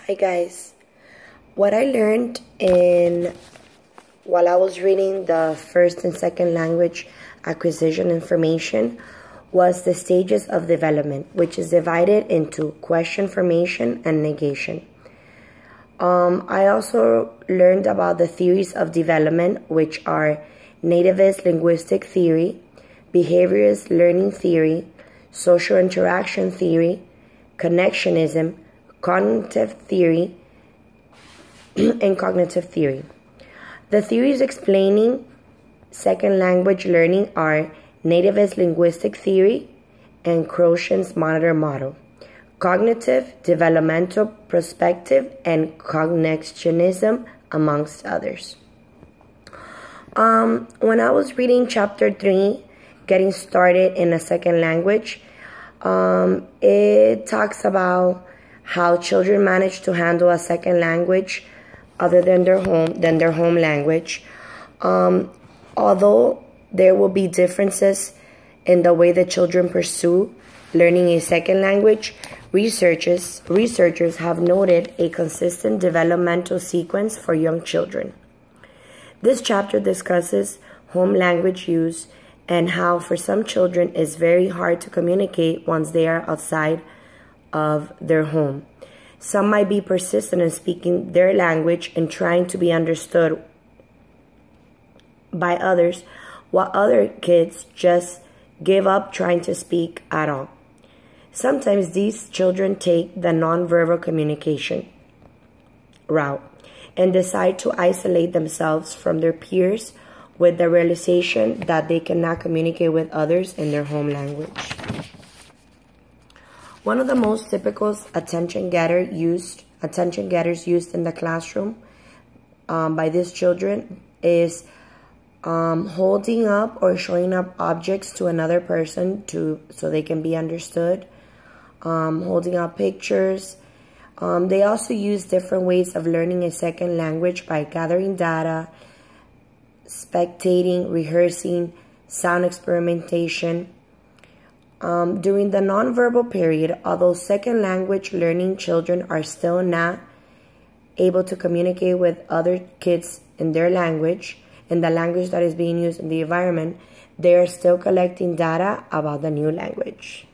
Hi guys. What I learned while I was reading the first and second language acquisition information was the stages of development, which is divided into question formation and negation. I also learned about the theories of development, which are nativist linguistic theory, behaviorist learning theory, social interaction theory, connectionism, cognitive theory, and cognitive theory. The theories explaining second language learning are nativist linguistic theory and Croshen's monitor model, cognitive, developmental perspective, and connectionism, amongst others. When I was reading chapter 3, getting started in a second language, it talks about how children manage to handle a second language other than their home language. Although there will be differences in the way that children pursue learning a second language, researchers have noted a consistent developmental sequence for young children. This chapter discusses home language use and how for some children it's very hard to communicate once they are outside of their home. Some might be persistent in speaking their language and trying to be understood by others, while other kids just give up trying to speak at all. Sometimes these children take the nonverbal communication route and decide to isolate themselves from their peers with the realization that they cannot communicate with others in their home language. One of the most typical attention getters used in the classroom by these children is holding up or showing up objects to another person so they can be understood, holding up pictures. They also use different ways of learning a second language by gathering data, spectating, rehearsing, sound experimentation. During the nonverbal period, although second language learning children are still not able to communicate with other kids in their language, in the language that is being used in the environment, they are still collecting data about the new language.